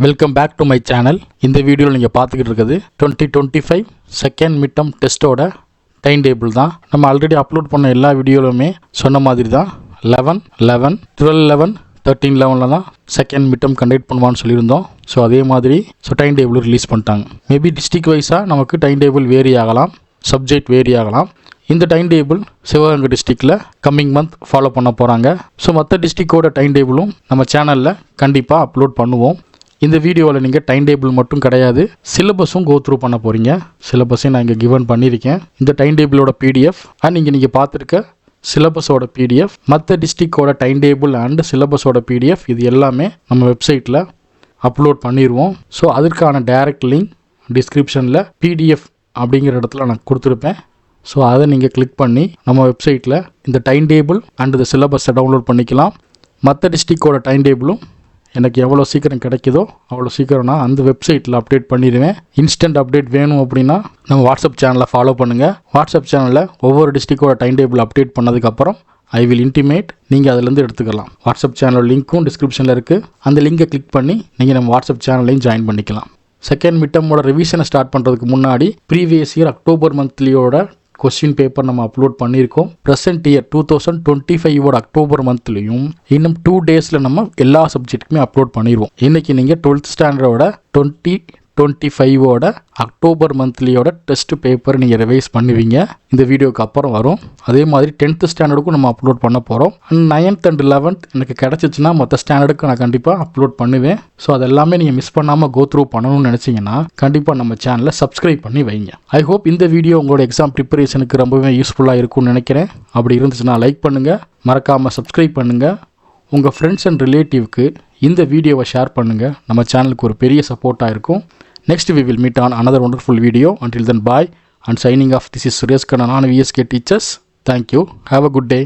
Welcome back to my channel. இந்த வீடியோவில் நீங்கள் பார்த்துக்கிட்டு இருக்கிறது 2025 செகண்ட் மிட்டம் டெஸ்ட்டோட டைம் டேபிள் தான். நம்ம ஆல்ரெடி அப்லோட் பண்ண எல்லா வீடியோவிலுமே சொன்ன மாதிரி தான் 11, 11, 12, 11, 13, 11 தான் செகண்ட் மிட்டம் கண்டக்ட் பண்ணுவான்னு சொல்லியிருந்தோம். ஸோ அதே மாதிரி டைம் டேபிள் ரிலீஸ் பண்ணிட்டாங்க. மேபி டிஸ்ட்ரிக்ட் வைஸாக நமக்கு டைம் டேபிள் வேரி ஆகலாம், சப்ஜெக்ட் வேரி ஆகலாம். இந்த டைம் டேபிள் சிவகங்கை டிஸ்ட்ரிக்டில் கம்மிங் மந்த் ஃபாலோ பண்ண போகிறாங்க. ஸோ மற்ற டிஸ்ட்ரிக்டோட டைம் டேபிளும் நம்ம சேனலில் கண்டிப்பாக அப்லோட் பண்ணுவோம். இந்த வீடியோவில் நீங்கள் டைம் டேபிள் மட்டும் கிடையாது, சிலபஸும் கோ த்ரூ பண்ண போகிறீங்க. சிலபஸையும் நான் இங்கே கிவன் பண்ணியிருக்கேன். இந்த டைம் டேபிளோட பிடிஎஃப் அண்ட் நீங்கள் பார்த்துருக்க சிலபஸோட பிடிஎஃப், மற்ற டிஸ்ட்ரிக்டோட டைம் டேபிள் அண்ட் சிலபஸோட பிடிஎஃப் இது எல்லாமே நம்ம வெப்சைட்டில் அப்லோட் பண்ணிடுவோம். ஸோ அதற்கான டைரக்ட் லிங்க் டிஸ்கிரிப்ஷனில் பிடிஎஃப் அப்படிங்கிற இடத்துல நான் கொடுத்துருப்பேன். ஸோ அதை நீங்கள் கிளிக் பண்ணி நம்ம வெப்சைட்டில் இந்த டைம் டேபிள் அண்ட் இந்த சிலபஸை டவுன்லோட் பண்ணிக்கலாம். மற்ற டிஸ்ட்ரிக்டோட டைம் டேபிளும் எனக்கு எவ்வளோ சீக்கிரம் கிடைக்குதோ அவ்வளோ சீக்கிரம் நான் அந்த வெப்சைட்டில் அப்டேட் பண்ணிடுவேன். இன்ஸ்டன்ட் அப்டேட் வேணும் அப்படின்னா நம்ம வாட்ஸ்அப் சேனலை ஃபாலோ பண்ணுங்கள். வாட்ஸ்அப் சேனலில் ஒவ்வொரு டிஸ்ட்ரிக்டோட டைம் டேபிள் அப்டேட் பண்ணதுக்கப்புறம் ஐ வில் இன்டிமேட், நீங்கள் அதிலேருந்து எடுத்துக்கலாம். வாட்ஸ்அப் சேனல் லிங்க்கும் டிஸ்கிரிப்ஷனில் இருக்குது. அந்த லிங்கை கிளிக் பண்ணி நீங்கள் நம்ம வாட்ஸ்அப் சேனல்லையும் ஜாயின் பண்ணிக்கலாம். செகண்ட் மிட்டமோட ரிவிஷனை ஸ்டார்ட் பண்ணுறதுக்கு முன்னாடி ப்ரீவியஸ் இயர் அக்டோபர் மந்த்லியோட கொஸ்டின் பேப்பர் நம்ம அப்லோட் பண்ணியிருக்கோம். ப்ரெசென்ட் இயர் 2025 அக்டோபர் மந்த்லையும் இன்னும் 2 டேஸில் நம்ம எல்லா சப்ஜெக்ட்டுக்குமே அப்லோட் பண்ணிடுவோம். இன்றைக்கி நீங்கள் 12th ஸ்டாண்டர்டோட 2025 அக்டோபர் மந்த்லியோட டெஸ்ட் பேப்பர் நீங்கள் ரிவைஸ் பண்ணுவீங்க. இந்த வீடியோக்கு அப்புறம் வரும். அதே மாதிரி 10th ஸ்டாண்டர்டுக்கும் நம்ம அப்லோட் பண்ண போகிறோம். 9th and 11th எனக்கு கிடச்சிச்சின்னா மற்ற ஸ்டாண்டர்டுக்கு நான் கண்டிப்பாக அப்லோட் பண்ணுவேன். ஸோ அதெல்லாமே நீங்கள் மிஸ் பண்ணாமல் கோ த்ரூ பண்ணணும்னு நினச்சிங்கன்னா கண்டிப்பாக நம்ம சேனலை சப்ஸ்கிரைப் பண்ணி வைங்க. ஐ ஹோப் இந்த வீடியோ உங்களோட எக்ஸாம் ப்ரிப்பரேஷனுக்கு ரொம்பவே யூஸ்ஃபுல்லாக இருக்கும்னு நினைக்கிறேன். அப்படி இருந்துச்சுன்னா லைக் பண்ணுங்கள், மறக்காமல் சப்ஸ்கிரைப் பண்ணுங்கள். உங்கள் ஃப்ரெண்ட்ஸ் அண்ட் ரிலேட்டிவ்க்கு இந்த வீடியோவை ஷேர் பண்ணுங்கள். நம்ம சேனலுக்கு ஒரு பெரிய சப்போர்ட்டாக இருக்கும். Next we will meet on another wonderful video. Until then, bye and signing off. This is Suresh Kannan on VSK Teachers. Thank you. Have a good day.